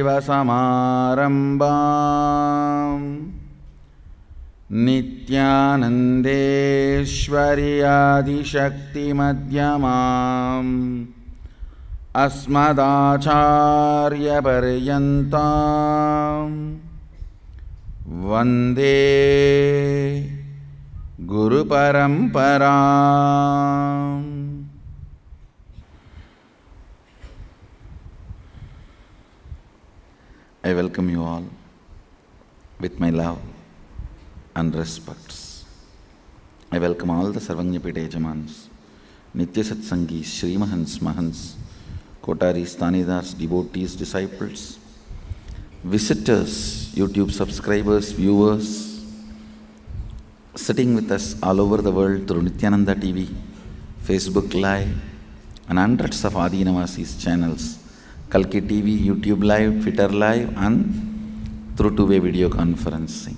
सदाशिवसमारम्भाम् नित्यानन्देश्वर्यादिशक्तिमध्यमाम् अस्मदाचार्यपर्यन्ताम् वन्दे गुरुपरम्पराम्. I welcome you all with my love and respects. I welcome all the Sarvajñapita Yajamans, Nitya Satsangis, Shri Mahants, Kotaris, Tanidars, devotees, disciples, visitors, YouTube subscribers, viewers, sitting with us all over the world through Nithyananda TV, Facebook Live, and hundreds of Adinavasis channels, Kalki TV, YouTube Live, Twitter Live, and through two-way video conferencing.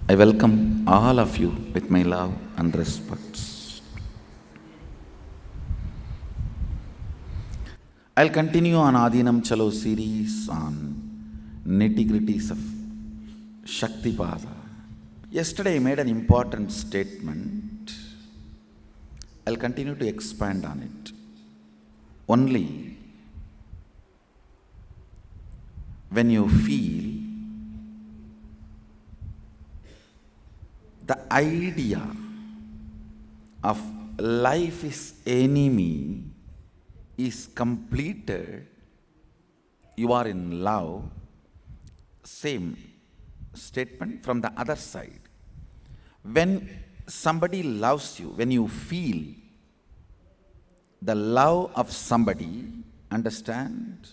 I welcome all of you with my love and respects. I'll continue on Adinam Chalo series on nitty-gritties of Shaktipada. Yesterday I made an important statement. I'll continue to expand on it. Only when you feel the idea of life is enemy is completed, you are in love. Same statement from the other side. When somebody loves you, when you feel the love of somebody, understand?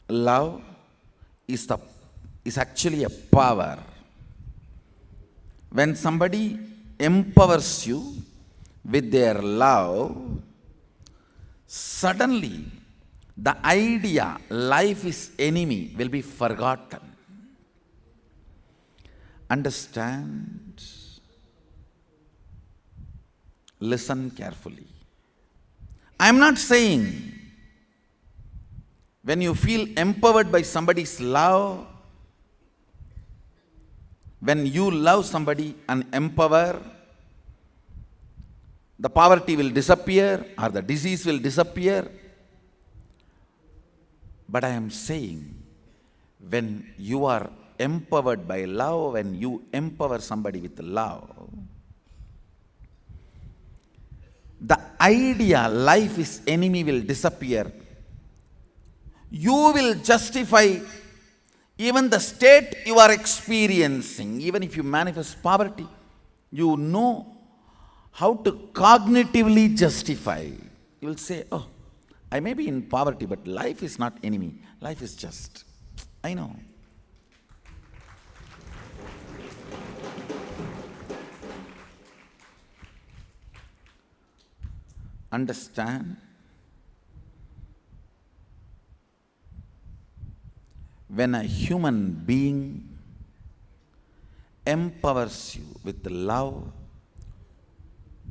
Love is actually a power. When somebody empowers you with their love, suddenly the idea life is enemy will be forgotten. Understand? Listen carefully. I am not saying when you feel empowered by somebody's love, when you love somebody and empower, the poverty will disappear or the disease will disappear. But I am saying, when you are empowered by love, when you empower somebody with love, the idea life is enemy will disappear. You will justify even the state you are experiencing. Even if you manifest poverty, you know how to cognitively justify. You will say, oh, I may be in poverty, but life is not enemy. Life is just. I know. Understand? When a human being empowers you with love,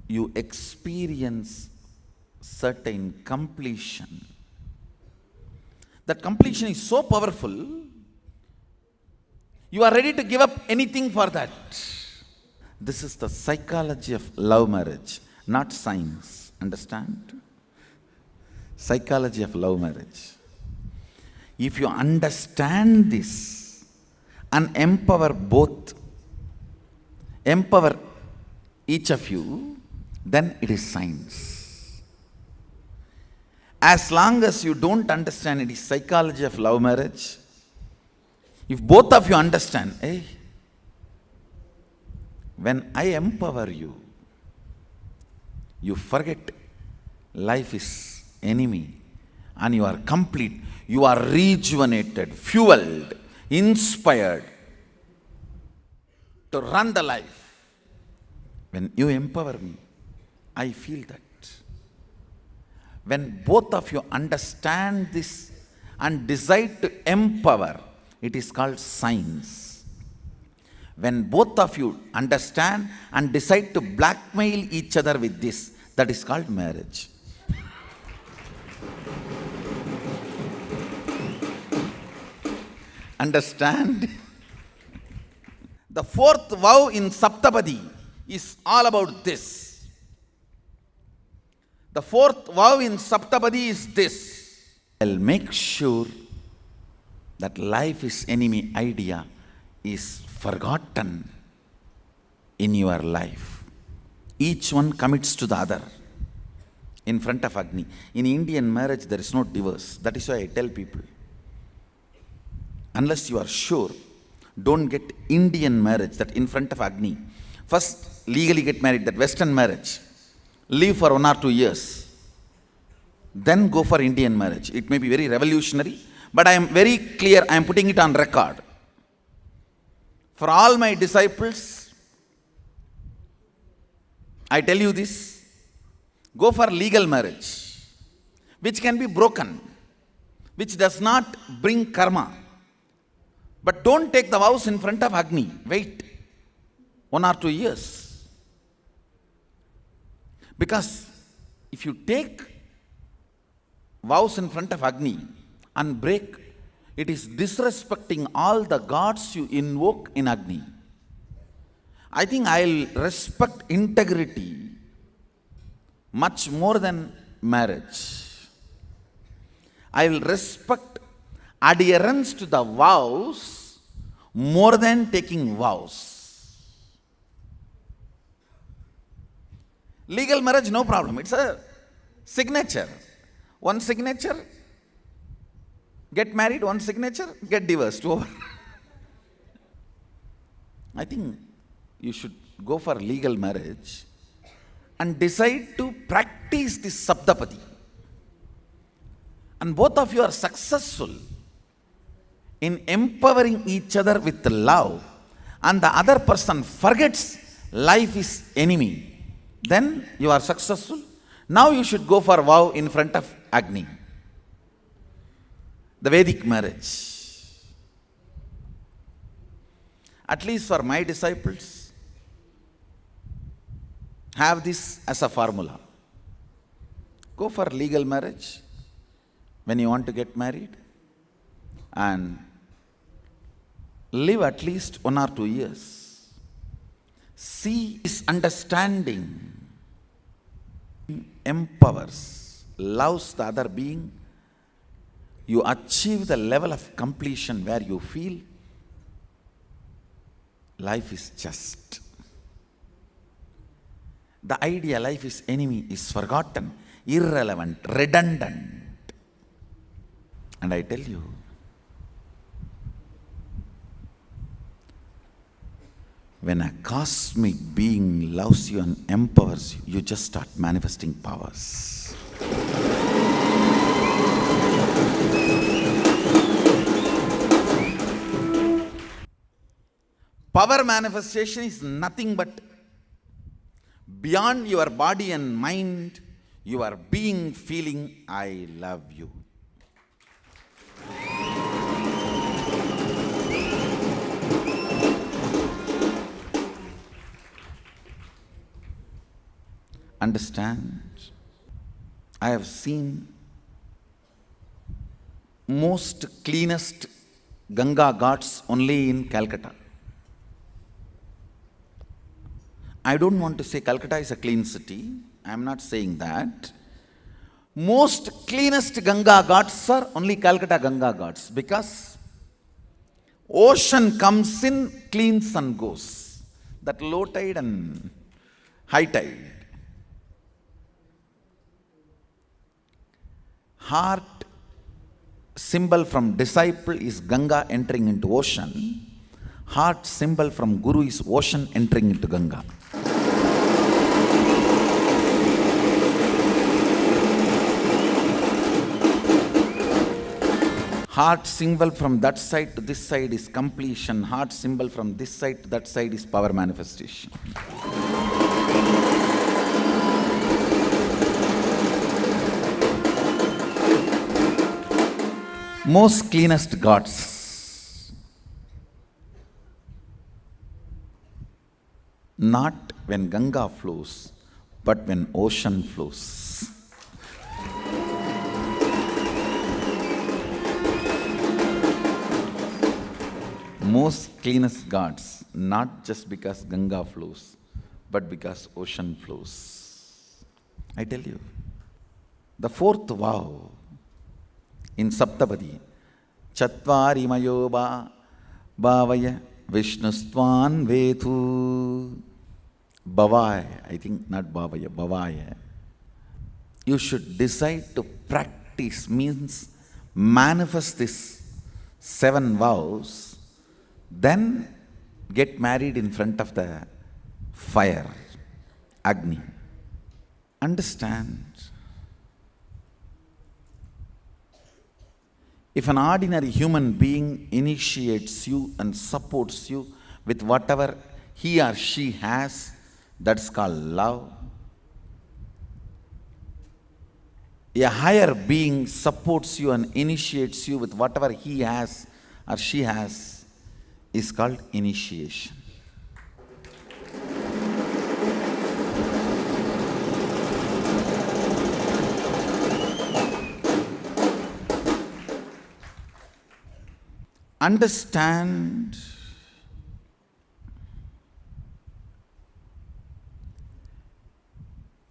you experience certain completion. That completion is so powerful, you are ready to give up anything for that. This is the psychology of love marriage, not science. Understand? Psychology of love marriage. If you understand this and empower each of you, then it is science. As long as you don't understand it is psychology of love marriage, if both of you understand, hey, when I empower you, you forget life is enemy and you are complete, you are rejuvenated, fueled, inspired to run the life. When you empower me, I feel that. When both of you understand this and decide to empower, it is called science. When both of you understand and decide to blackmail each other with this, that is called marriage. Understand? The fourth vow in Saptapadi is all about this. The fourth vow in Saptapadi is this. I'll make sure that life is enemy idea is forgotten in your life. Each one commits to the other in front of Agni. In Indian marriage, there is no divorce. That is why I tell people, unless you are sure, don't get Indian marriage, that in front of Agni. First, legally get married, that Western marriage. Live for 1 or 2 years. Then go for Indian marriage. It may be very revolutionary, but I am very clear, I am putting it on record. For all my disciples, I tell you this, go for legal marriage, which can be broken, which does not bring karma. But don't take the vows in front of Agni. Wait 1 or 2 years. Because if you take vows in front of Agni and break, it is disrespecting all the gods you invoke in Agni. I think I'll respect integrity much more than marriage. I will respect adherence to the vows more than taking vows. Legal marriage, no problem. It's a signature. One signature, get married. One signature, get divorced. Over. I think you should go for legal marriage and decide to practice this Saptapadi. And both of you are successful in empowering each other with love, and the other person forgets life is enemy, then you are successful. Now you should go for vow in front of Agni. The Vedic marriage. At least for my disciples, have this as a formula. Go for legal marriage when you want to get married, and live at least 1 or 2 years. See is understanding, empowers, loves the other being. You achieve the level of completion where you feel life is just. The idea life is enemy is forgotten, irrelevant, redundant. And I tell you, when a cosmic being loves you and empowers you, you just start manifesting powers. Power manifestation is nothing but beyond your body and mind, your being feeling, I love you. Understand? I have seen most cleanest Ganga ghats only in Calcutta. I don't want to say Calcutta is a clean city. I am not saying that. Most cleanest Ganga ghats are only Calcutta Ganga ghats, because ocean comes in, cleans and goes. That low tide and high tide. Heart symbol from disciple is Ganga entering into ocean. Heart symbol from Guru is ocean entering into Ganga. Heart symbol from that side to this side is completion. Heart symbol from this side to that side is power manifestation. Most cleanest gods. Not when Ganga flows, but when ocean flows. most cleanest gods, not just because Ganga flows, but because ocean flows. I tell you, the fourth vow in Saptapadi, Chatvari Mayoba Bhavaya Vishnustvan Vetu. Bhavaya, I think not Bhavaya, Bhavaya. You should decide to practice, means manifest this 7 vows, then get married in front of the fire, Agni. Understand? If an ordinary human being initiates you and supports you with whatever he or she has, that's called love. A higher being supports you and initiates you with whatever he has or she has is called initiation. Understand,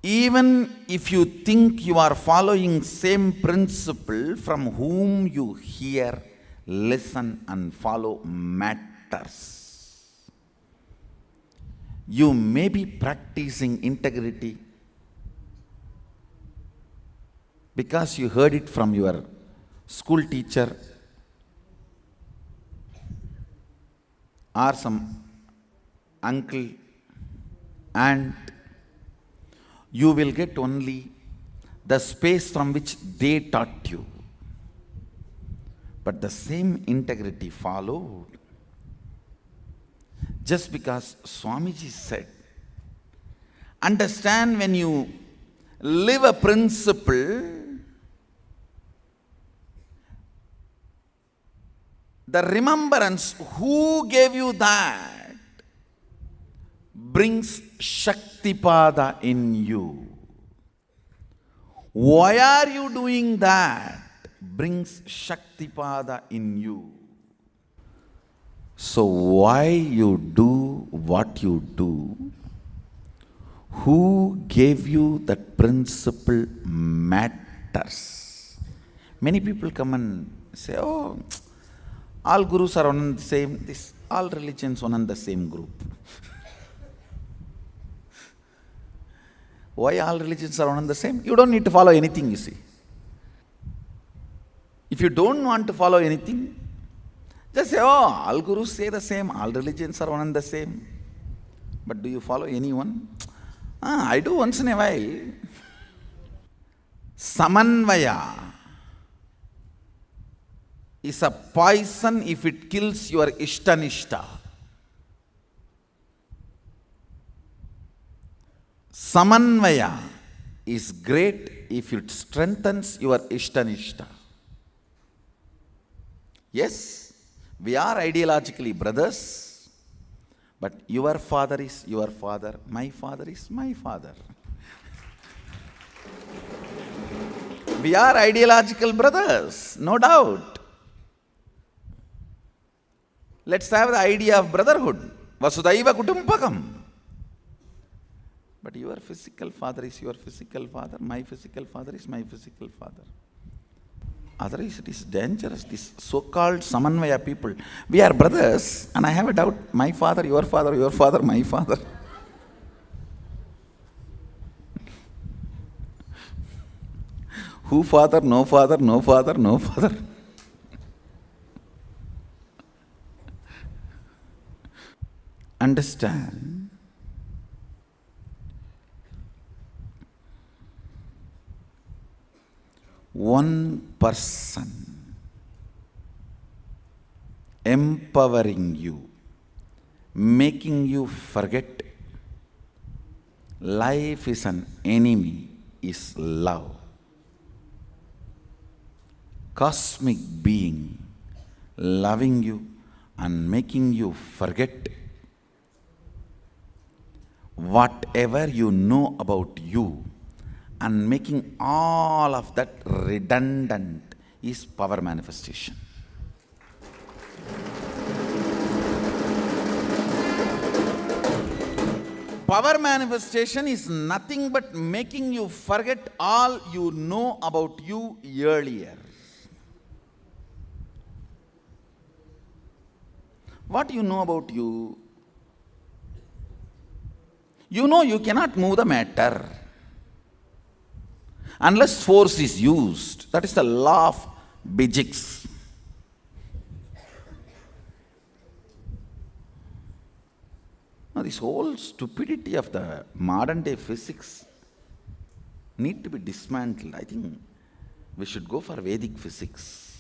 even if you think you are following same principle, from whom you hear, listen and follow matters. You may be practicing integrity because you heard it from your school teacher or some uncle, aunt. You will get only the space from which they taught you. But the same integrity followed. Just because Swamiji said, understand, when you live a principle, the remembrance who gave you that brings Shaktipada in you. Why are you doing that? Brings Shaktipada in you. So why you do what you do? Who gave you that principle matters. Many people come and say, oh, all gurus are one and the same, all religions one and the same group. Why all religions are one and the same? You don't need to follow anything, you see. If you don't want to follow anything, just say, oh, all gurus say the same, all religions are one and the same. But do you follow anyone? I do once in a while. Samanvaya is a poison if it kills your ishtanishta. Samanvaya is great if it strengthens your ishtanishta. Yes, we are ideologically brothers, but your father is your father, my father is my father. We are ideological brothers, no doubt. Let's have the idea of brotherhood. Vasudhaiva Kutumbakam. But your physical father is your physical father, my physical father is my physical father. Otherwise it is dangerous, these so-called Samanvaya people. We are brothers, and I have a doubt, my father, your father, my father. Who father, no father, no father, no father. Understand? One person empowering you, making you forget life is an enemy, is love. Cosmic being loving you and making you forget whatever you know about you, and making all of that redundant is power manifestation. power manifestation is nothing but making you forget all you know about you earlier. What you know about you? You know you cannot move the matter unless force is used. That is the law of physics. Now, this whole stupidity of the modern day physics need to be dismantled. I think we should go for Vedic physics.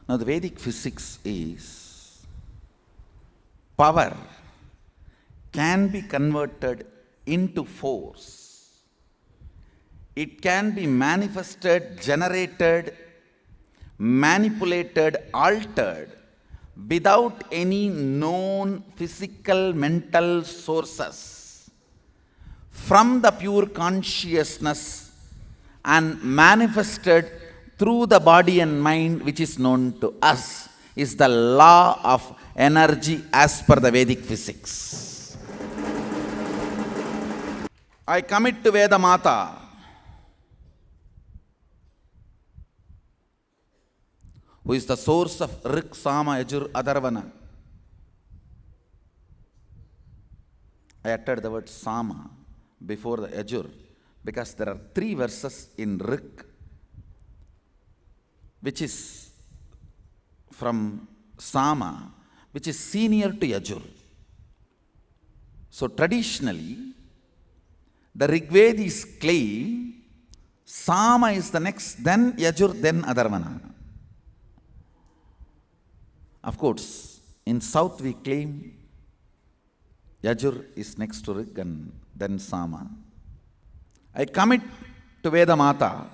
Now, the Vedic physics is power can be converted into force. It can be manifested, generated, manipulated, altered without any known physical mental sources from the pure consciousness and manifested through the body and mind, which is known to us, is the law of energy as per the Vedic physics. I commit to Veda Mata, who is the source of Rik, Sama, Yajur, Atharvana. I uttered the word Sama before the Yajur because there are 3 verses in Rik which is from Sama, which is senior to Yajur. So traditionally, the Rigvedis claim Sama is the next, then Yajur, then Atharvana. Of course, in South we claim Yajur is next to Rig and then Sama. I commit to Veda Mata.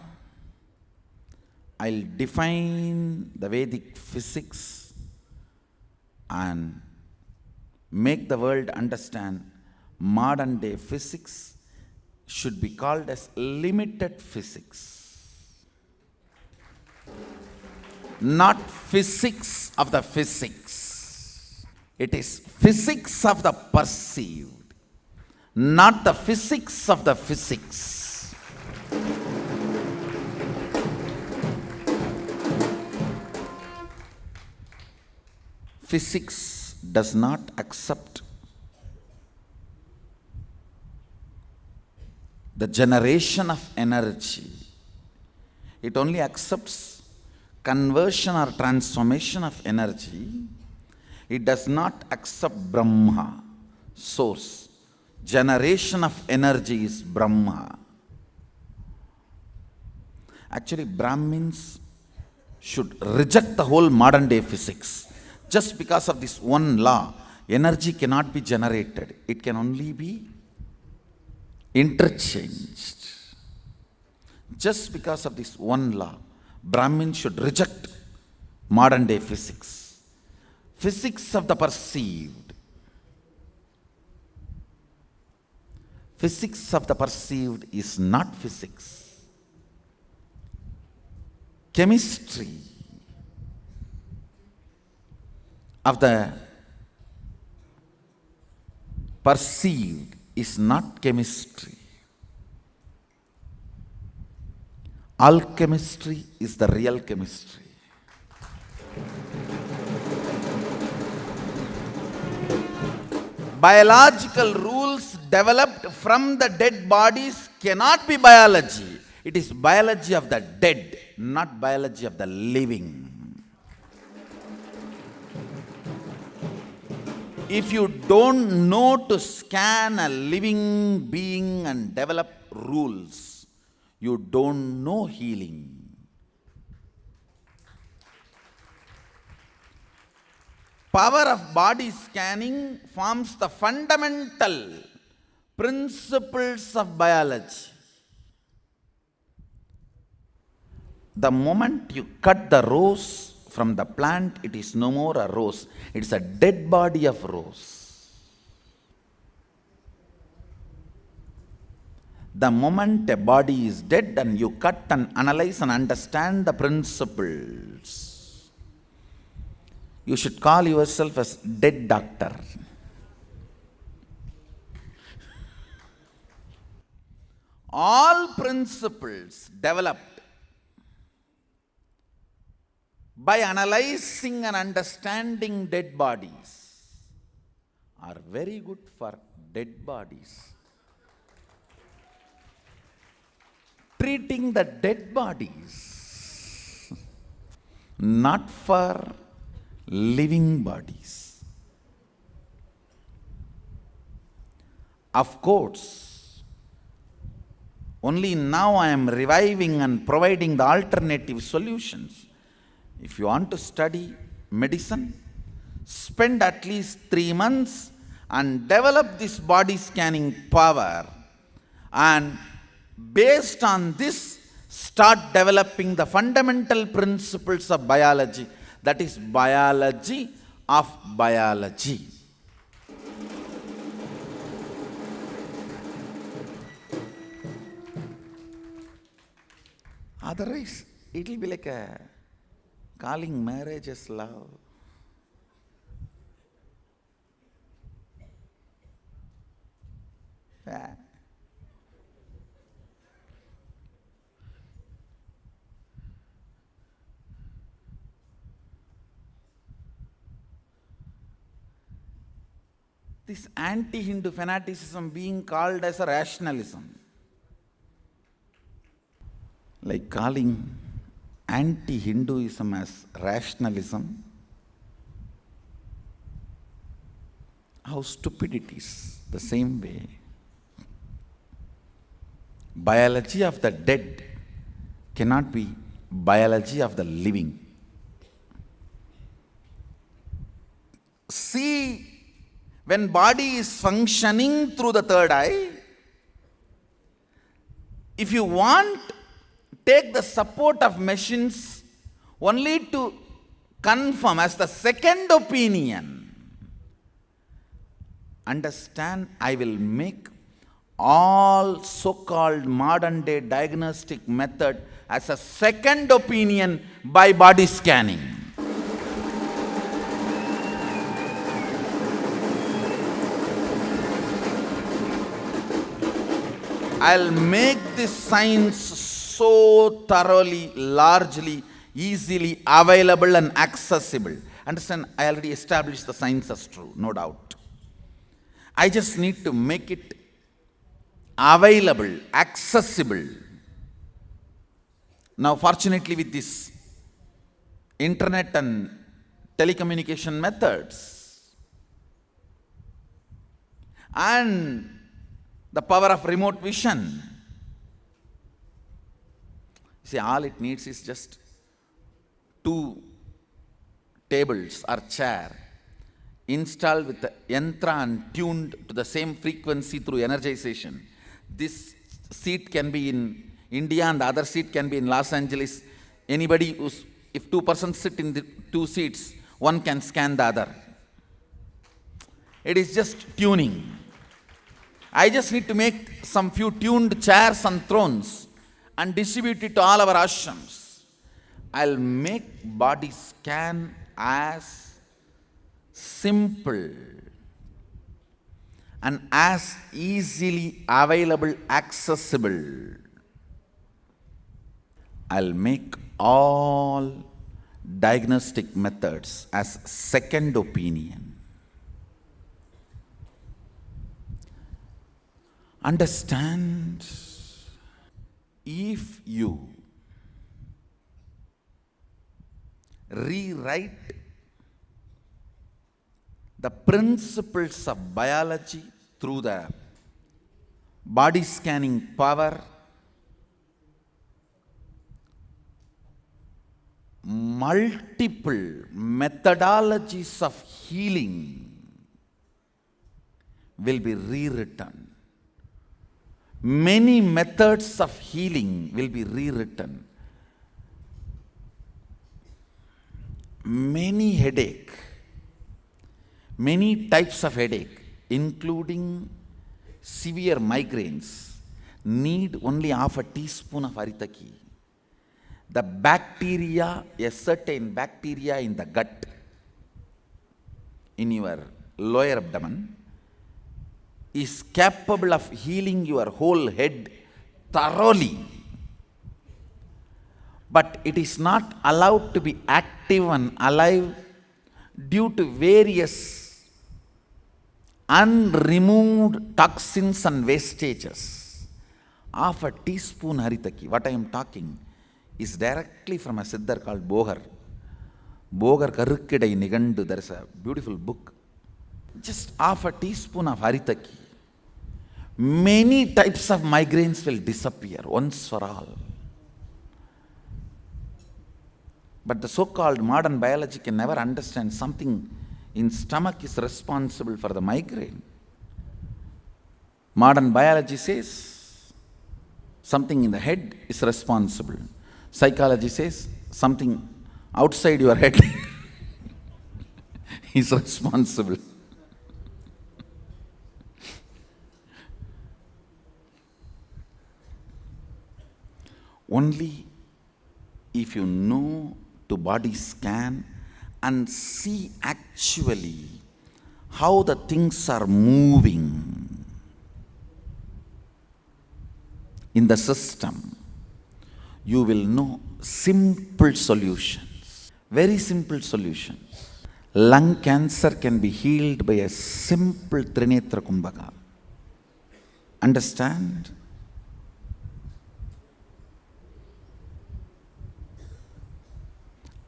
I'll define the Vedic physics and make the world understand modern day physics should be called as limited physics. Not physics of the physics. It is physics of the perceived, not the physics of the physics. Physics does not accept the generation of energy. It only accepts conversion or transformation of energy. It does not accept Brahma, source. Generation of energy is Brahma. Actually, Brahmins should reject the whole modern day physics. Just because of this one law, energy cannot be generated. It can only be interchanged. Just because of this one law, Brahmins should reject modern day physics. Physics of the perceived. Physics of the perceived is not physics. Chemistry of the perceived is not chemistry. Alchemistry is the real chemistry. Biological rules developed from the dead bodies cannot be biology. It is biology of the dead, not biology of the living. If you don't know to scan a living being and develop rules, you don't know healing. Power of body scanning forms the fundamental principles of biology. The moment you cut the rose from the plant, it is no more a rose. It is a dead body of rose. The moment a body is dead and you cut and analyze and understand the principles, you should call yourself as dead doctor. All principles developed by analyzing and understanding dead bodies are very good for dead bodies. Treating the dead bodies, not for living bodies. Of course, only now I am reviving and providing the alternative solutions. If you want to study medicine, spend at least 3 months and develop this body scanning power, and based on this, start developing the fundamental principles of biology, that is biology of biology. Otherwise, it will be like calling marriage as love. Yeah. This anti-Hindu fanaticism being called as a rationalism. Like calling anti-Hinduism as rationalism, how stupid it is. The same way, biology of the dead cannot be biology of the living. See, when body is functioning through the third eye, if you want, take the support of machines only to confirm as the second opinion. Understand, I will make all so-called modern day diagnostic method as a second opinion by body scanning. I'll make this science so thoroughly, largely, easily available and accessible. Understand, I already established the science as true, no doubt. I just need to make it available, accessible. Now, fortunately, with this internet and telecommunication methods and the power of remote vision, see, all it needs is just 2 tables or chair installed with the yantra and tuned to the same frequency through energization. This seat can be in India and the other seat can be in Los Angeles. Anybody who's, if 2 persons sit in the 2 seats, one can scan the other. It is just tuning. I just need to make some few tuned chairs and thrones and distribute it to all our ashrams. I'll make body scan as simple and as easily available, accessible. I'll make all diagnostic methods as second opinion. Understand, if you rewrite the principles of biology through the body scanning power, multiple methodologies of healing will be rewritten. Many methods of healing will be rewritten. Many headache, many types of headache, including severe migraines, need only half a teaspoon of haritaki. The bacteria, a certain bacteria in the gut, in your lower abdomen, is capable of healing your whole head thoroughly. But it is not allowed to be active and alive due to various unremoved toxins and wastages. Half a teaspoon haritaki, what I am talking, is directly from a Siddhar called Bogar. Bogar Karukkidai Nigandu, there is a beautiful book. Just half a teaspoon of haritaki. Many types of migraines will disappear once for all. But the so-called modern biology can never understand something in stomach is responsible for the migraine. Modern biology says something in the head is responsible. Psychology says something outside your head is responsible. Only if you know to body scan and see actually how the things are moving in the system, you will know simple solutions, very simple solutions. Lung cancer can be healed by a simple Trinetra Kumbhaka. Understand?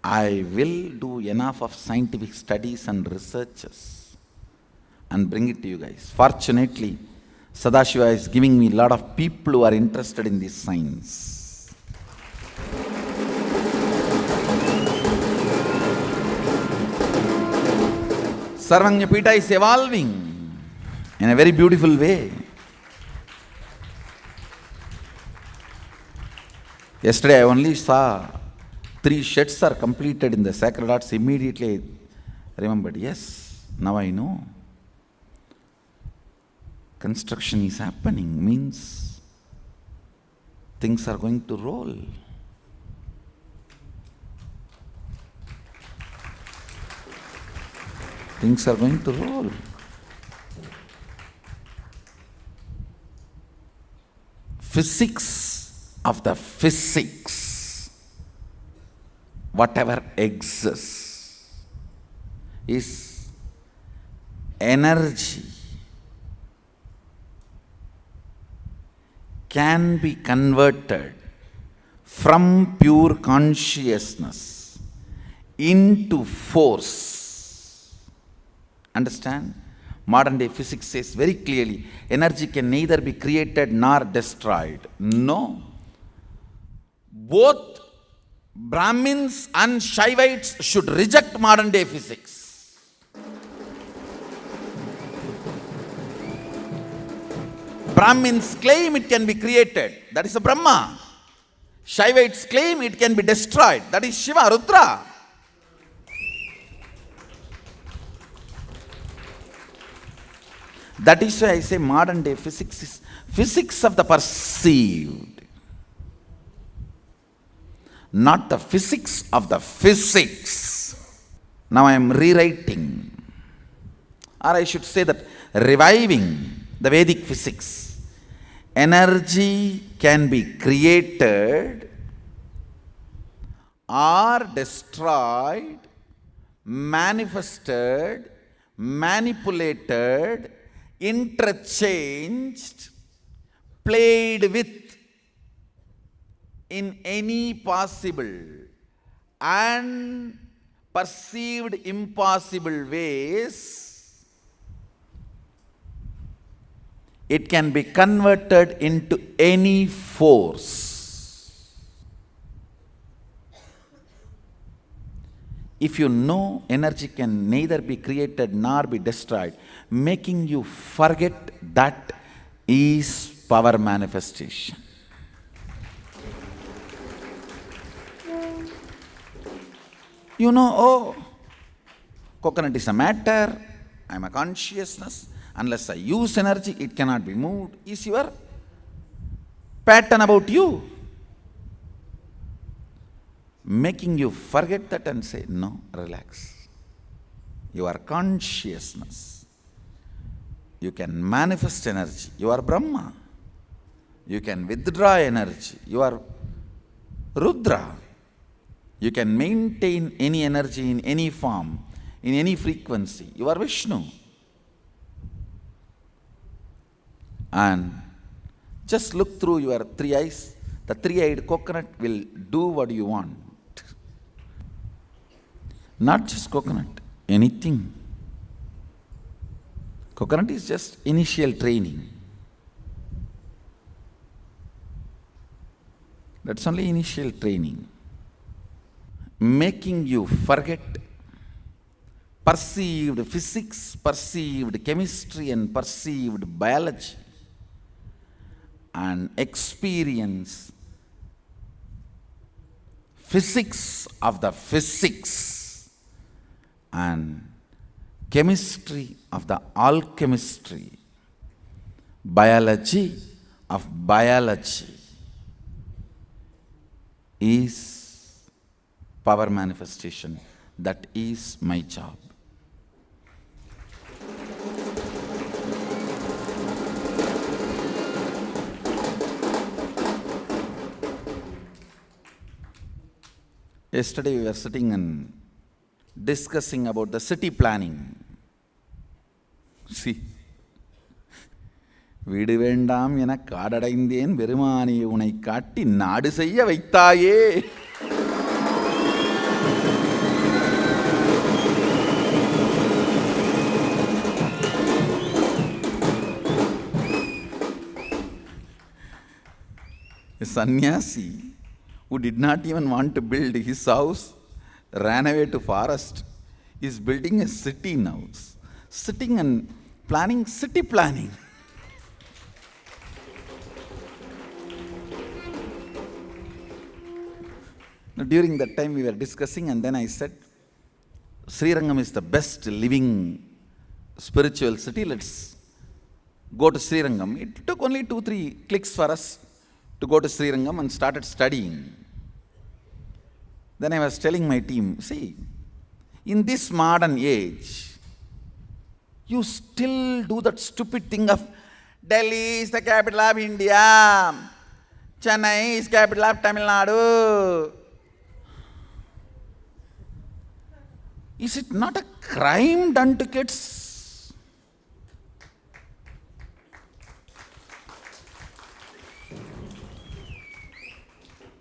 I will do enough of scientific studies and researches and bring it to you guys. Fortunately, Sadashiva is giving me a lot of people who are interested in this science. Sarvanyapita is evolving in a very beautiful way. Yesterday I only saw 3 sheds are completed in the Sacred Arts. Immediately I remembered, yes, now I know. Construction is happening means things are going to roll. Things are going to roll. Physics of the physics, whatever exists, is energy can be converted from pure consciousness into force. Understand? Modern day physics says very clearly, energy can neither be created nor destroyed. No. Both Brahmins and Shaivites should reject modern day physics. Brahmins claim it can be created, that is a Brahma. Shaivites claim it can be destroyed, that is Shiva, Rudra. That is why I say modern day physics is physics of the perceived, not the physics of the physics. Now I am rewriting, or I should say that reviving the Vedic physics. Energy can be created or destroyed, manifested, manipulated, interchanged, played with in any possible and perceived impossible ways. It can be converted into any force. If you know energy can neither be created nor be destroyed, making you forget that is power manifestation. You know, oh, coconut is a matter, I am a consciousness, unless I use energy, it cannot be moved, is your pattern about you, making you forget that and say, no, relax. You are consciousness. You can manifest energy. You are Brahma. You can withdraw energy. You are Rudra. You can maintain any energy in any form, in any frequency. You are Vishnu. And just look through your three eyes. The three-eyed coconut will do what you want. Not just coconut, anything. Coconut is just initial training. That's only initial training. Making you forget perceived physics, perceived chemistry, and perceived biology, and experience physics of the physics and chemistry of the alchemistry, biology of biology is power manifestation. That is my job. Yesterday we were sitting and discussing about the city planning. See, வீடு வேண்டாம் என காடடைந்தேன் பெருமானே உனை காட்டி நாடு செய்ய வைத்தாயே. A sannyasi who did not even want to build his house, ran away to forest, is building a city now, sitting and planning city planning. Now, during that time we were discussing, and then I said, Srirangam is the best living spiritual city. Let's go to Srirangam. It took only 2-3 clicks for us to go to Srirangam and started studying. Then I was telling my team, see, in this modern age, you still do that stupid thing of Delhi is the capital of India, Chennai is capital of Tamil Nadu. Is it not a crime done to kids?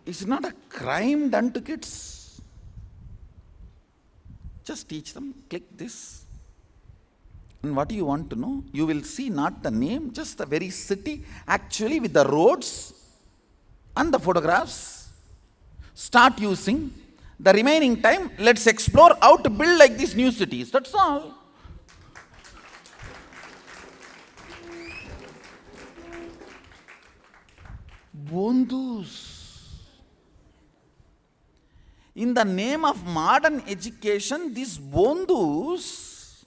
Is it not a crime done to kids? Just teach them, click this. And what do you want to know? You will see not the name, just the very city, actually with the roads and the photographs. Start using. The remaining time, let's explore how to build like these new cities. That's all. Bondhus. In the name of modern education, these bondhus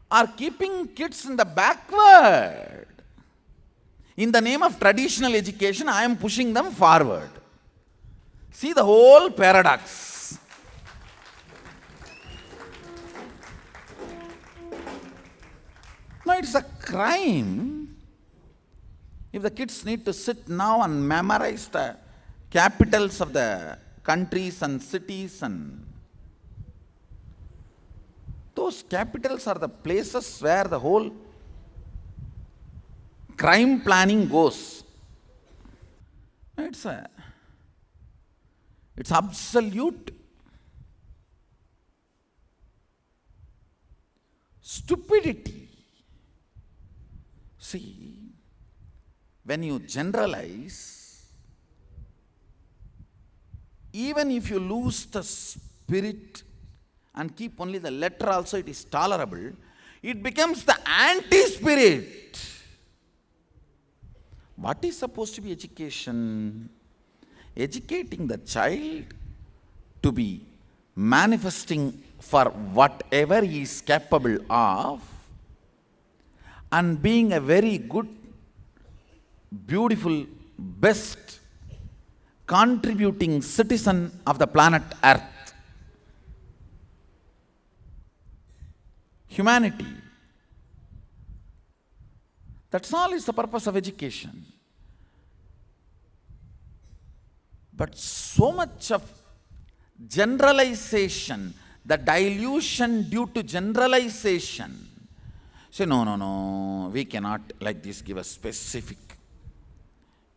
are keeping kids in the backward. In the name of traditional education, I am pushing them forward. See the whole paradox. No, it's a crime if the kids need to sit now and memorize the capitals of the countries and cities, and those capitals are the places where the whole crime planning goes. It's absolute stupidity. See, when you generalize, even if you lose the spirit and keep only the letter also, it is tolerable. It becomes the anti-spirit. What is supposed to be education? Educating the child to be manifesting for whatever he is capable of, and being a very good beautiful, best contributing citizen of the planet Earth. Humanity. That's all is the purpose of education. But so much of generalization, the dilution due to generalization. Say, no, we cannot like this give a specific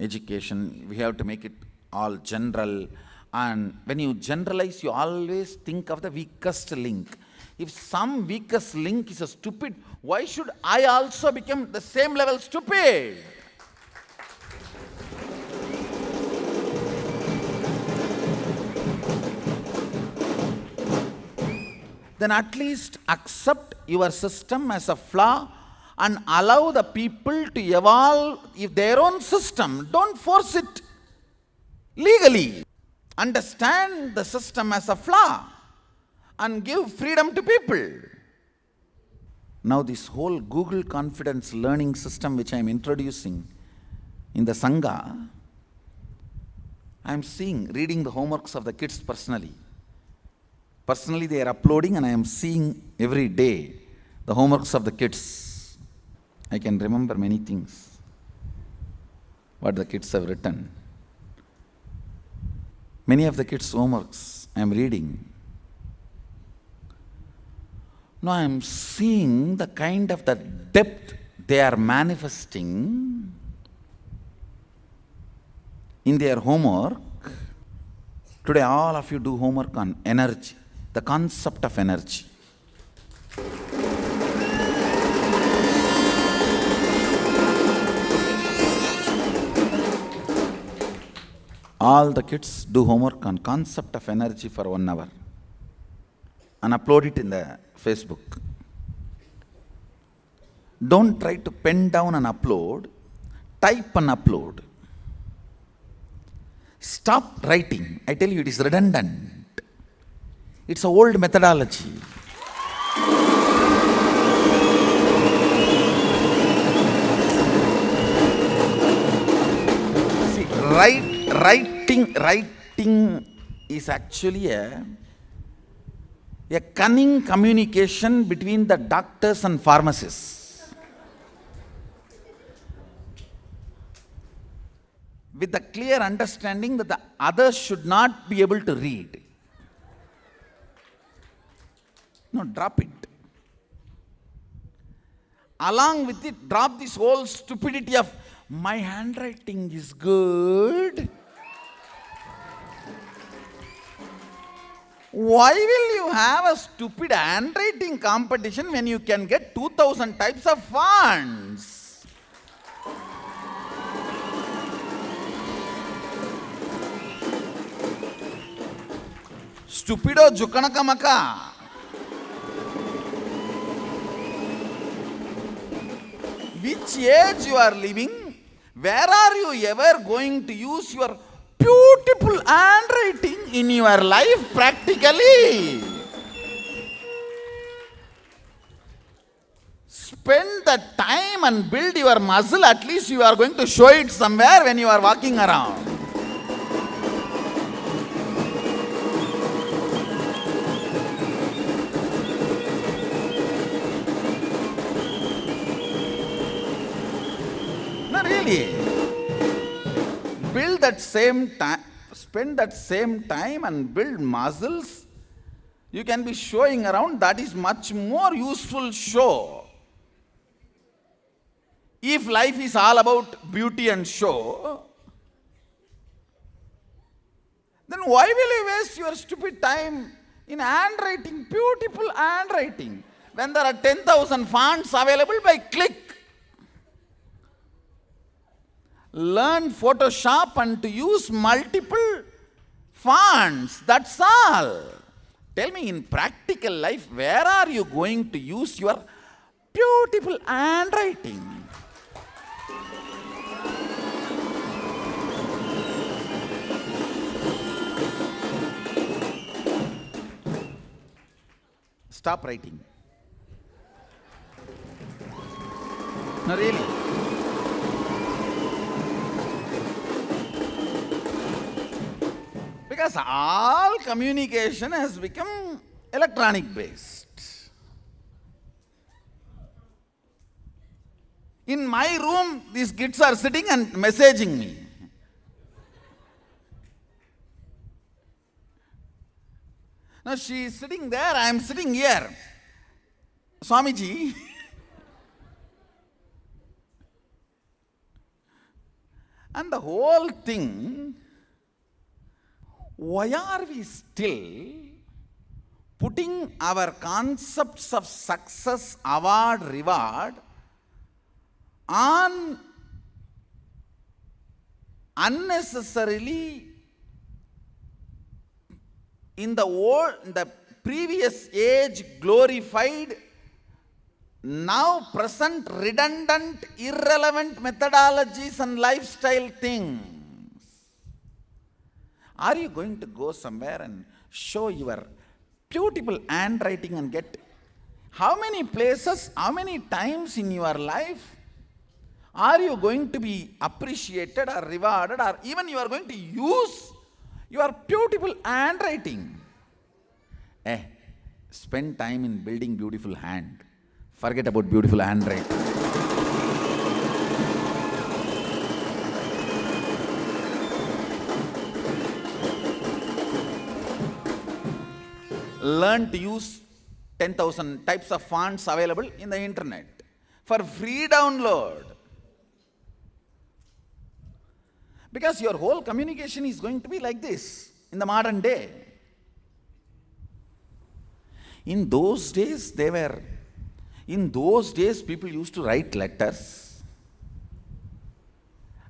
education. We have to make it all general. And when you generalize, you always think of the weakest link. If some weakest link is a stupid, why should I also become the same level stupid? Then at least accept your system as a flaw and allow the people to evolve their own system. Don't force it legally. Understand the system as a flaw and give freedom to people. Now this whole Google confidence learning system which I am introducing in the Sangha, I am reading the homeworks of the kids personally. Personally they are uploading and I am seeing every day the homeworks of the kids. I can remember many things, what the kids have written. Many of the kids' homeworks I am reading. Now I am seeing the kind of the depth they are manifesting in their homework. Today all of you do homework on energy, the concept of energy. All the kids do homework on concept of energy for 1 hour and upload it in the Facebook. Don't try to pen down and upload, type and upload. Stop writing. I tell you, it is redundant. It's an old methodology. See, writing is actually a cunning communication between the doctors and pharmacists. With the clear understanding that the others should not be able to read. No, drop it. Along with it, drop this whole stupidity of my handwriting is good. Why will you have a stupid handwriting competition when you can get 2000 types of fonts? Stupido jukanakamaka. Which age you are living? Where are you ever going to use your beautiful handwriting in your life practically? Spend the time and build your muscle. At least you are going to show it somewhere when you are walking around. No, really. Build that same time, spend that same time and build muscles. You can be showing around. That is much more useful show. If life is all about beauty and show, then why will you waste your stupid time in handwriting, beautiful handwriting, when there are 10,000 fonts available by click? Learn Photoshop and to use multiple fonts. That's all. Tell me, in practical life, where are you going to use your beautiful handwriting? Stop writing. No, really. Because all communication has become electronic based. In my room, these kids are sitting and messaging me. Now she is sitting there, I am sitting here. Swamiji, and the whole thing, why are we still putting our concepts of success, award, reward on unnecessarily in the previous age glorified, now present redundant, irrelevant methodologies and lifestyle things? Are you going to go somewhere and show your beautiful handwriting and get how many places, how many times in your life are you going to be appreciated or rewarded, or even you are going to use your beautiful handwriting? Spend time in building beautiful hand. Forget about beautiful handwriting. Learn to use 10,000 types of fonts available in the internet for free download. Because your whole communication is going to be like this in the modern day. In those days, people used to write letters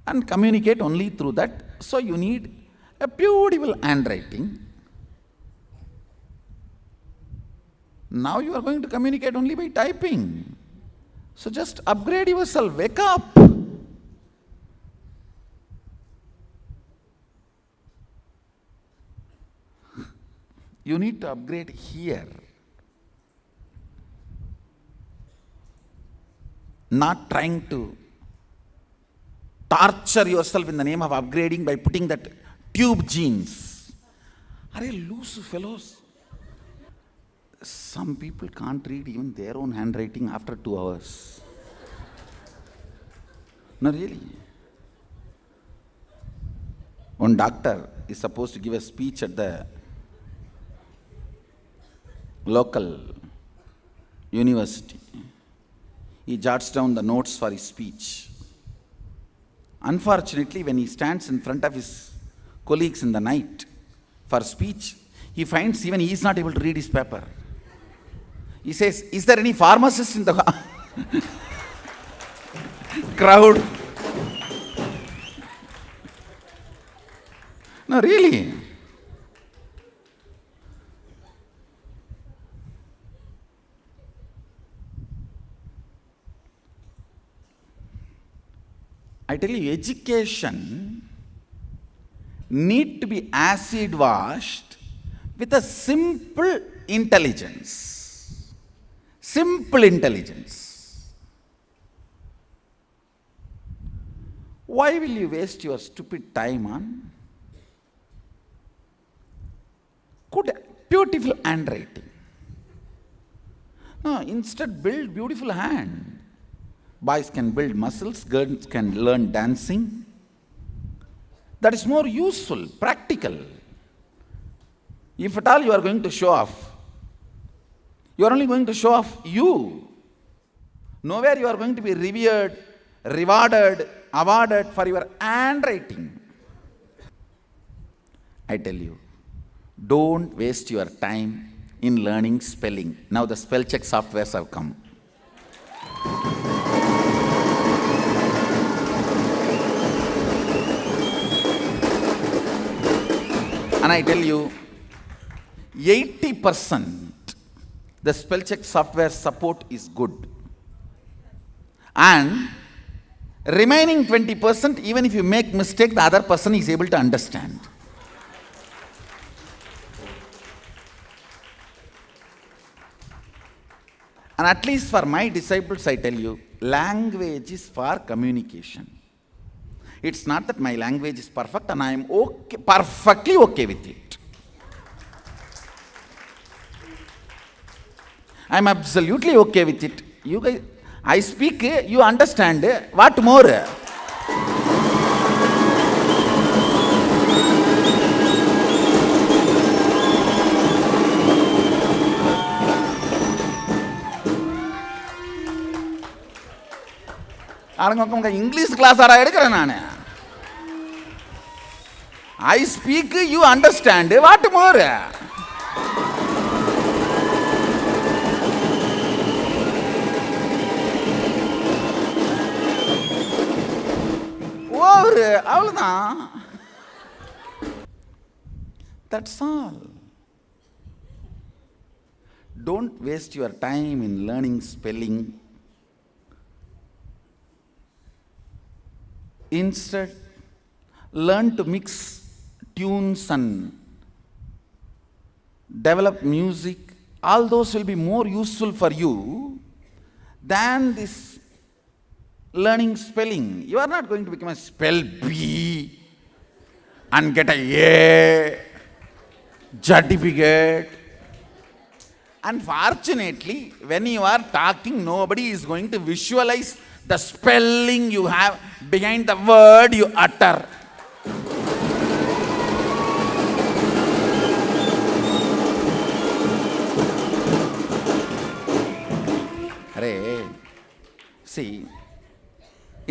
and communicate only through that. So you need a beautiful handwriting. Now you are going to communicate only by typing. So just upgrade yourself, wake up. You need to upgrade here. Not trying to torture yourself in the name of upgrading by putting that tube jeans. Are you loose fellows? Some people can't read even their own handwriting after 2 hours. No, really. One doctor is supposed to give a speech at the local university. He jots down the notes for his speech. Unfortunately, when he stands in front of his colleagues in the night for speech, he finds even he is not able to read his paper. He says, "Is there any pharmacist in the crowd?" No, really. I tell you, education need to be acid washed with a simple intelligence. Simple intelligence. Why will you waste your stupid time on good, beautiful handwriting? No, instead build beautiful hand. Boys can build muscles, girls can learn dancing. That is more useful, practical. If at all you are going to show off, you are only going to show off you. Nowhere you are going to be revered, rewarded, awarded for your handwriting. I tell you, don't waste your time in learning spelling. Now the spell check softwares have come. And I tell you, 80% the spell check software support is good. And remaining 20%, even if you make mistake, the other person is able to understand. And at least for my disciples, I tell you, language is for communication. It's not that my language is perfect and I am perfectly okay with it. I'm absolutely okay with it. You guys, I speak, you understand. What more? English class ஆரா எடுக்கிறேன் நான். I speak, you understand. What more? அவ்வளோதான். That's all. Don't waste your time in learning spelling. Instead, learn to mix tunes and develop music. All those will be more useful for you than this learning spelling. You are not going to become a spell bee and get a A certificate. Unfortunately, when you are talking, nobody is going to visualize the spelling you have behind the word you utter. See,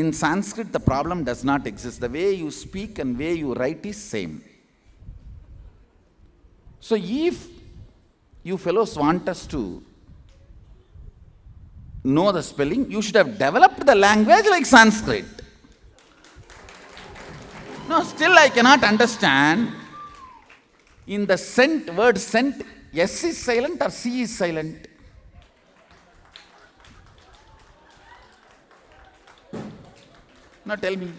in Sanskrit the problem does not exist. The way you speak and way you write is same. So if you fellows want us to know the spelling, you should have developed the language like Sanskrit. No, still I cannot understand. In the sent, word sent, S is silent or C is silent? Now tell me.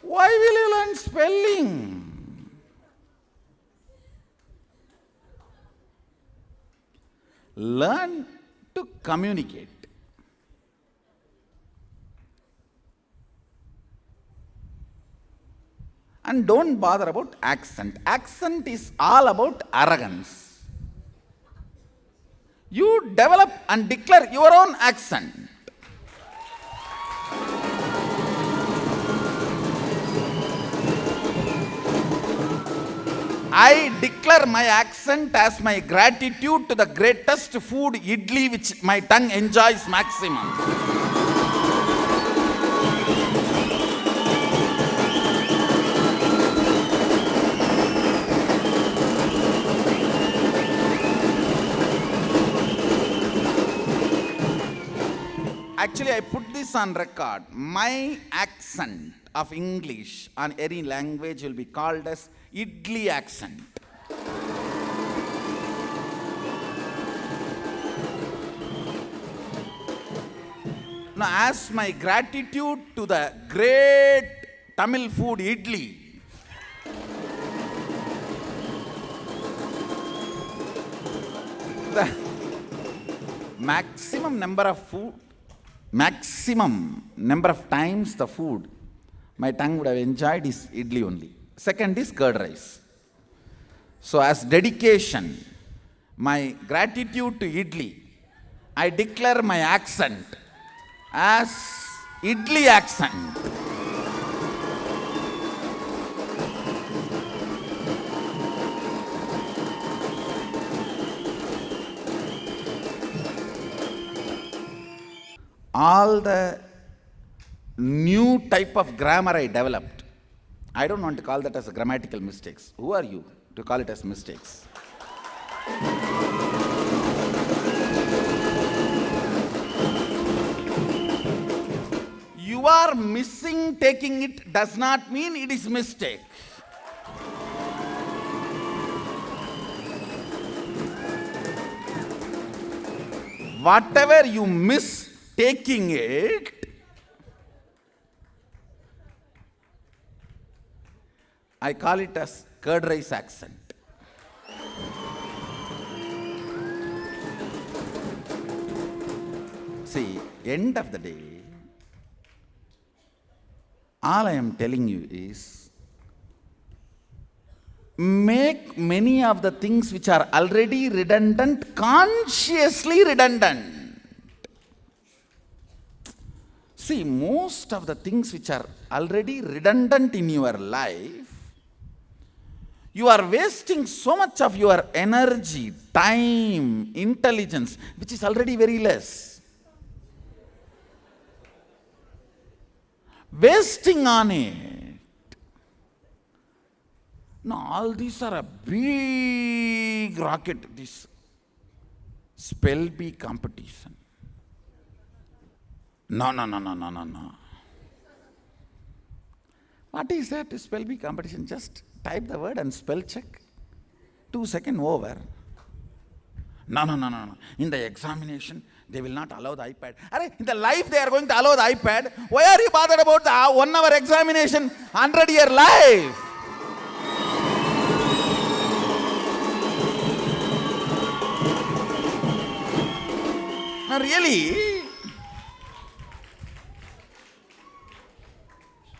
Why will you learn spelling? Learn to communicate. And don't bother about accent. Accent is all about arrogance. You develop and declare your own accent. I declare my accent as my gratitude to the greatest food, idli, which my tongue enjoys maximum. Actually, I put this on record. My accent of English on any language will be called as idli accent. Now, as my gratitude to the great Tamil food idli, the maximum number of times the food my tongue would have enjoyed is idli only. Second is curd rice. So as dedication, my gratitude to idli, I declare my accent as idli accent. All the new type of grammar I developed, I don't want to call that as a grammatical mistakes. Who are you to call it as mistakes? You are missing taking it does not mean it is mistake. Whatever you miss taking it, I call it as curd rice accent. See, end of the day, All I am telling you is, make many of the things which are already redundant consciously redundant. See, most of the things which are already redundant in your life, you are wasting so much of your energy, time, intelligence, which is already very less. Wasting on it. Now, all these are a big rocket, this spell bee competition. No. What is that spell bee competition? Just type the word and spell check. 2 seconds over. No. In the examination, they will not allow the iPad. In the life, they are going to allow the iPad. Why are you bothered about the 1 hour examination, 100-year life? Now, really,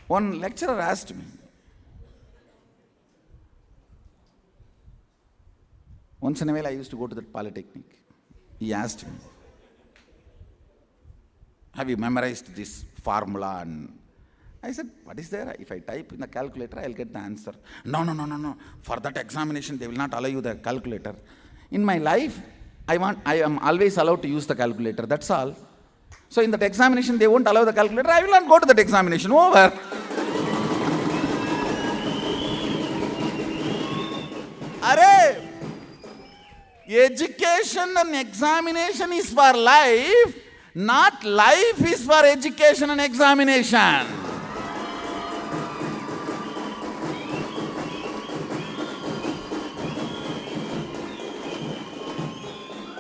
one lecturer asked me, once in a while I used to go to that polytechnic. He asked me, have you memorized this formula? And I said, what is there? If I type in the calculator, I'll get the answer. No. For that examination, they will not allow you the calculator. In my life, I am always allowed to use the calculator. That's all. So in that examination, they won't allow the calculator. I will not go to that examination. Over. Education and examination is for life, not life is for education and examination.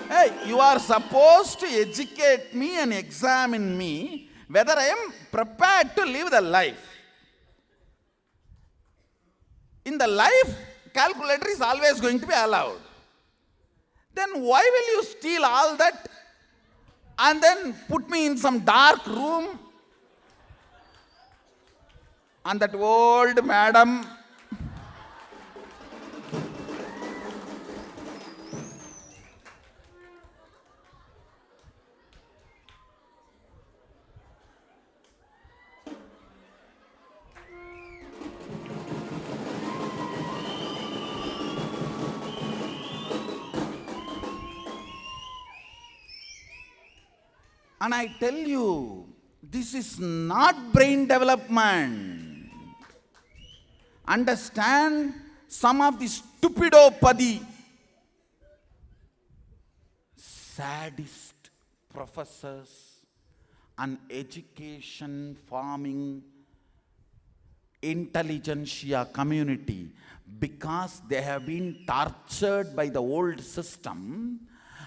Hey, you are supposed to educate me and examine me whether I am prepared to live the life. In the life, calculator is always going to be allowed. Then why will you steal all that and then put me in some dark room and that old madam and I tell you, this is not brain development. Understand some of the stupidopathy, sadist professors and education farming intelligentsia community, because they have been tortured by the old system,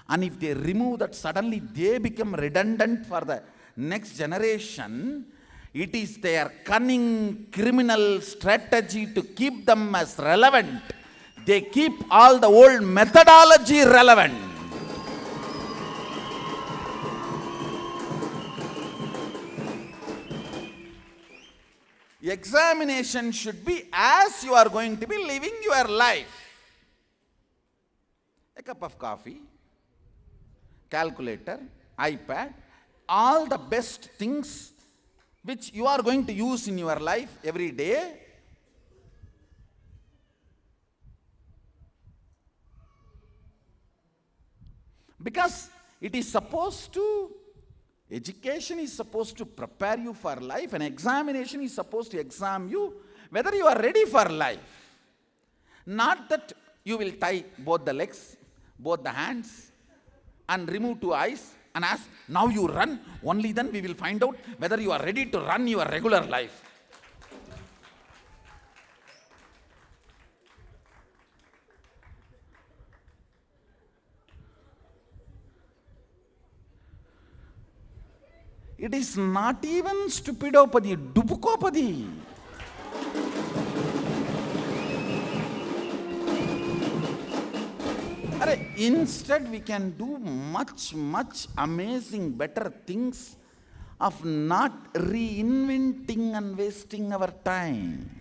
and if they remove that, suddenly they become redundant for the next generation. It is their cunning criminal strategy to keep them as relevant. They keep all the old methodology relevant. Examination should be as you are going to be living your life. A cup of coffee, calculator, iPad, all the best things which you are going to use in your life every day. Because it is supposed to, education is supposed to prepare you for life, and examination is supposed to examine you whether you are ready for life. Not that you will tie both the legs, both the hands, and remove 2 eyes and ask, now you run, only then we will find out whether you are ready to run your regular life. It is not even stupidopathy, dubukopathy. Instead, we can do much amazing, better things of not reinventing and wasting our time.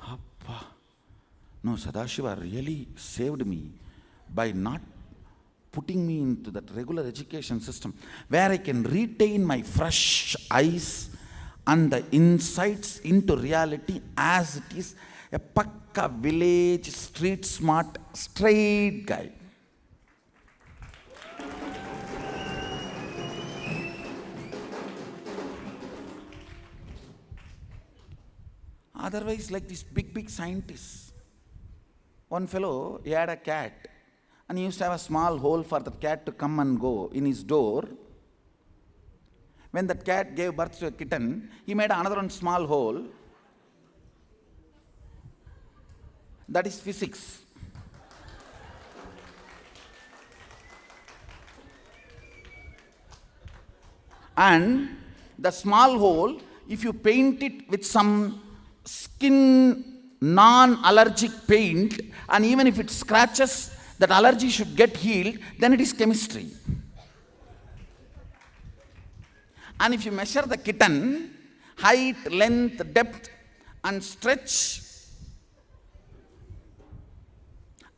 Appa. No, Sadashiva really saved me by not putting me into that regular education system where I can retain my fresh eyes and the insights into reality as it is, a pakka village, street smart, straight guy. Otherwise, like these big scientists. One fellow, he had a cat, and he used to have a small hole for the cat to come and go in his door. When that cat gave birth to a kitten, he made another one small hole. That is physics. And the small hole, if you paint it with some skin non-allergic paint, and even if it scratches, that allergy should get healed, then it is chemistry. And if you measure the kitten, height, length, depth, and stretch,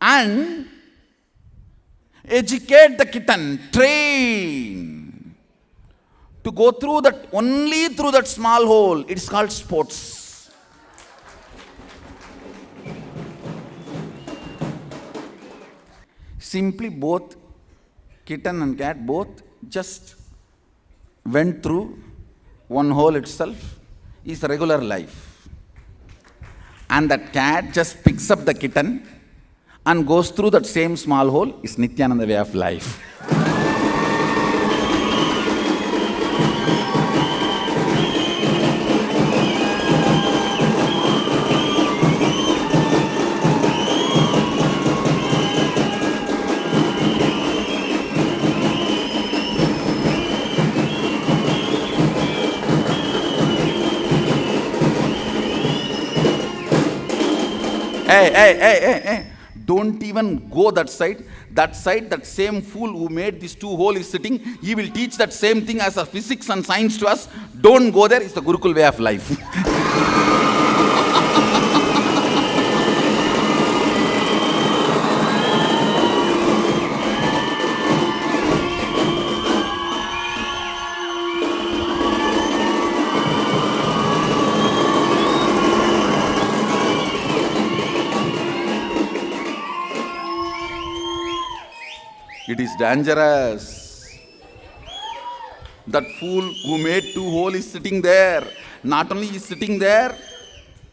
and educate the kitten, train to go through that, only through that small hole, it is called sports. Simply both kitten and cat both just went through one hole itself is regular life. And that cat just picks up the kitten and goes through that same small hole is Nithyananda way of life. Hey. Don't even go that side. That side, that same fool who made these two holes is sitting. He will teach that same thing as a physics and science to us. Don't go there. It's the Gurukul way of life. It is dangerous. That fool who made two holes is sitting there. Not only is sitting there,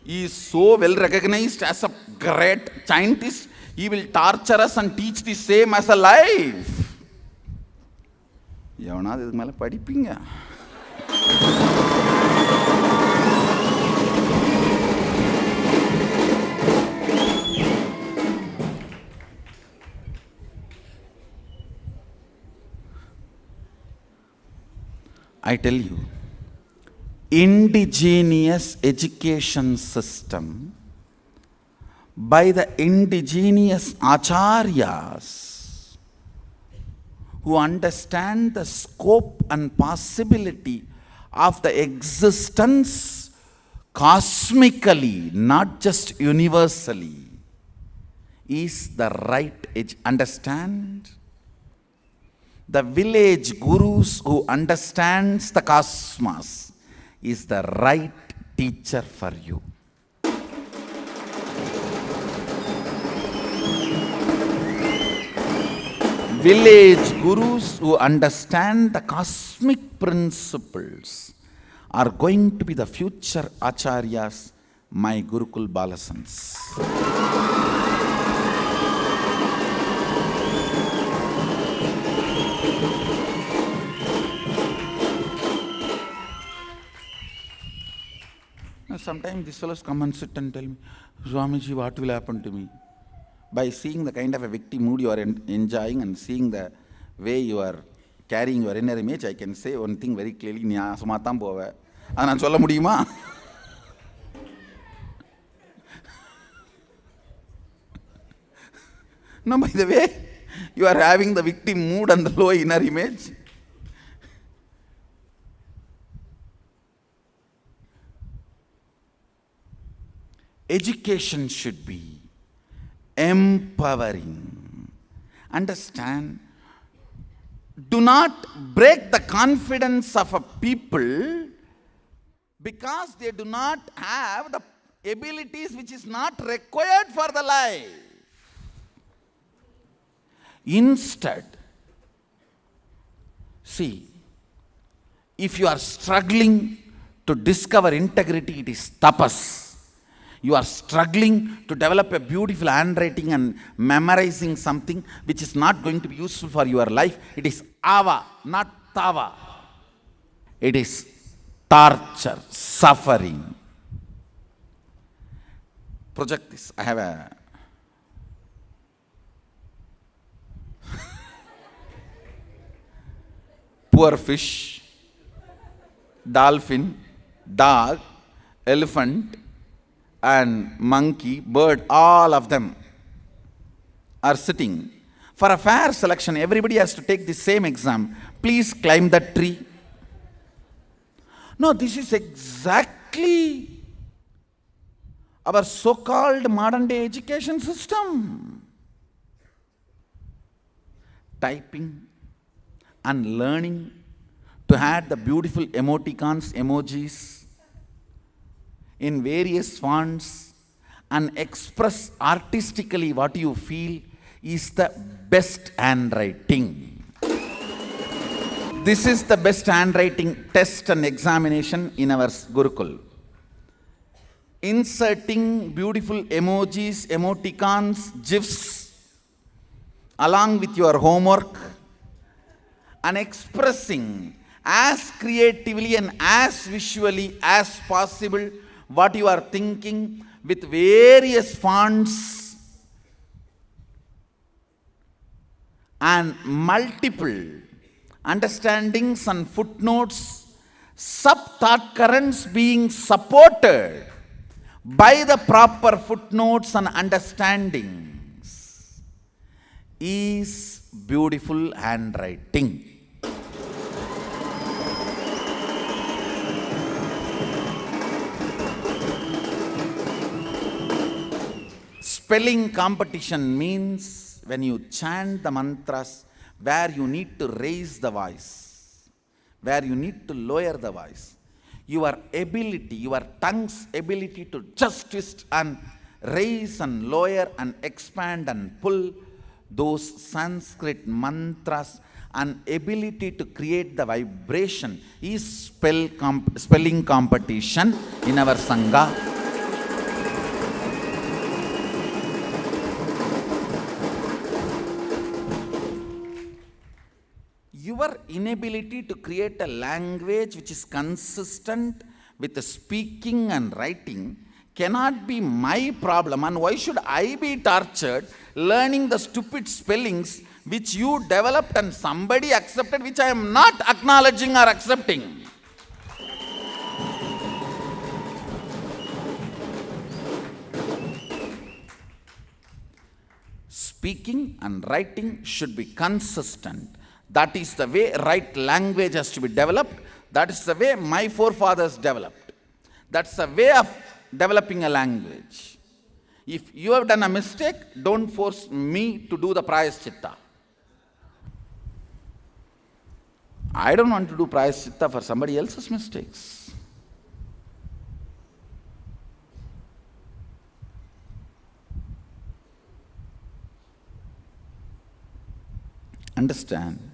he is so well recognized as a great scientist, he will torture us and teach the same as a life. எவனாவது இதுக்கு மேலே படிப்பீங்க. I tell you, indigenous education system by the indigenous acharyas who understand the scope and possibility of the existence cosmically, not just universally, is the right understand. The village gurus who understands the cosmos is the right teacher for you. Village gurus who understand the cosmic principles are going to be the future acharyas, my Gurukul Balasans. Sometimes these fellows come and sit and tell me, Swamiji, what will happen to me? By seeing the kind of a victim mood you are enjoying and seeing the way you are carrying your inner image, I can say one thing very clearly, Nya sumathan pova. Adha nan solla mudiyuma? No, by the way, you are having the victim mood and the low inner image. education should be empowering. Understand? Do not break the confidence of a people because they do not have the abilities which is not required for the life. Instead, see, if you are struggling to discover integrity, it is tapas. You are struggling to develop a beautiful handwriting and memorizing something which is not going to be useful for your life. It is ava, not tava. It is torture, suffering. Project this. I have a poor fish, dolphin, dog, elephant, and monkey, bird, all of them are sitting. For a fair selection, everybody has to take the same exam. Please climb that tree. No, this is exactly our so-called modern day education system. Typing and learning to add the beautiful emoticons, emojis in various fonts and express artistically what you feel is the best handwriting. This is the best handwriting test and examination in our Gurukul. Inserting beautiful emojis, emoticons, GIFs along with your homework and expressing as creatively and as visually as possible what you are thinking with various fonts and multiple understandings and footnotes, sub-thought currents being supported by the proper footnotes and understandings is beautiful handwriting. Spelling competition means when you chant the mantras where you need to raise the voice, where you need to lower the voice. Your ability, your tongue's ability to just twist and raise and lower and expand and pull those Sanskrit mantras and ability to create the vibration is spelling competition in our Sangha. Your inability to create a language which is consistent with the speaking and writing cannot be my problem. And why should I be tortured learning the stupid spellings which you developed and somebody accepted, which I am not acknowledging or accepting? Speaking and writing should be consistent. That is the way right language has to be developed. That is the way my forefathers developed. That's the way of developing a language. If you have done a mistake, don't force me to do the prayaschitta. I don't want to do prayaschitta for somebody else's mistakes. Understand?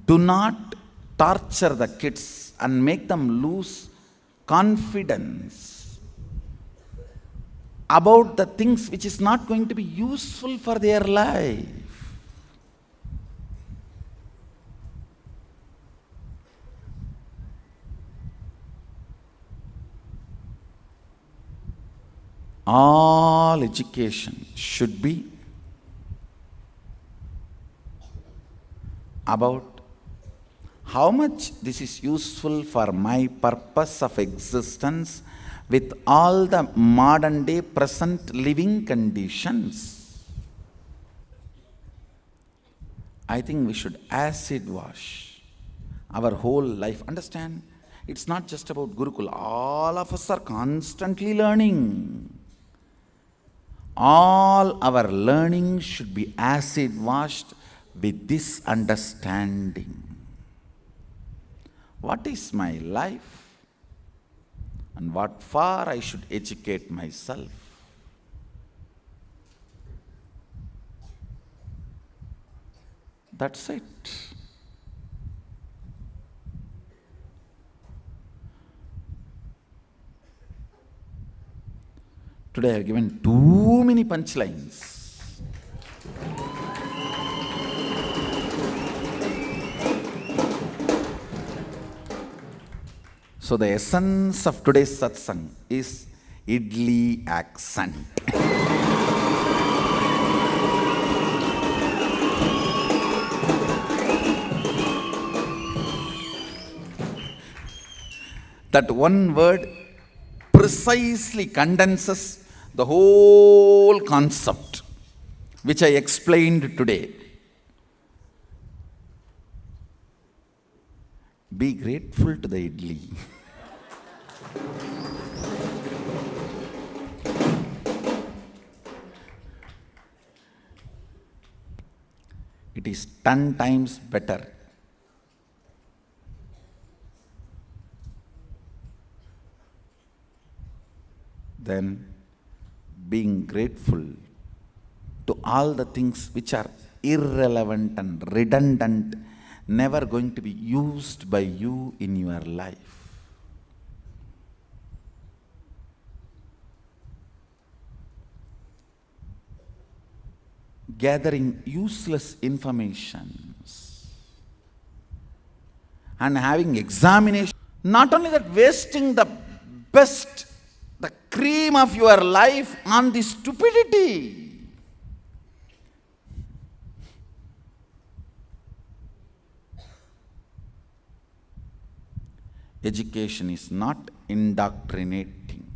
Do not torture the kids and make them lose confidence about the things which is not going to be useful for their life. All education should be about how much this is useful for my purpose of existence with all the modern day present living conditions. I think we should acid wash our whole life. Understand? It's not just about Gurukul. All of us are constantly learning. All our learning should be acid washed with this understanding. What is my life? And what for I should educate myself? That's it. Today I have given too many punchlines. So the essence of today's satsang is idli accent. That one word precisely condenses the whole concept which I explained today. Be grateful to the idli. It is 10 times better than being grateful to all the things which are irrelevant and redundant, never going to be used by you in your life. Gathering useless information and having examination, not only that, wasting the best, the cream of your life on the stupidity. Education is not indoctrinating.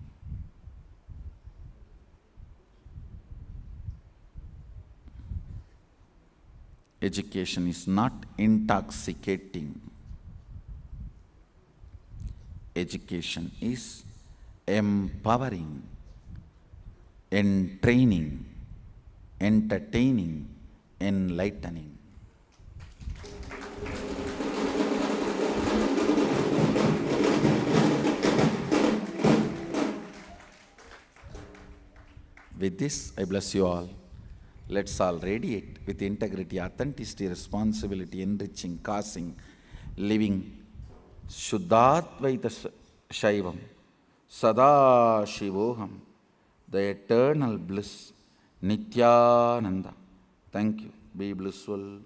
Education is not intoxicating. Education is empowering, entraining, entertaining, enlightening. With this, I bless you all. Let's all radiate with integrity, authenticity, responsibility, enriching, causing, living Shuddhadvaita Shaivam, Sada Shivoham, the eternal bliss, Nithyananda. Thank you. Be blissful.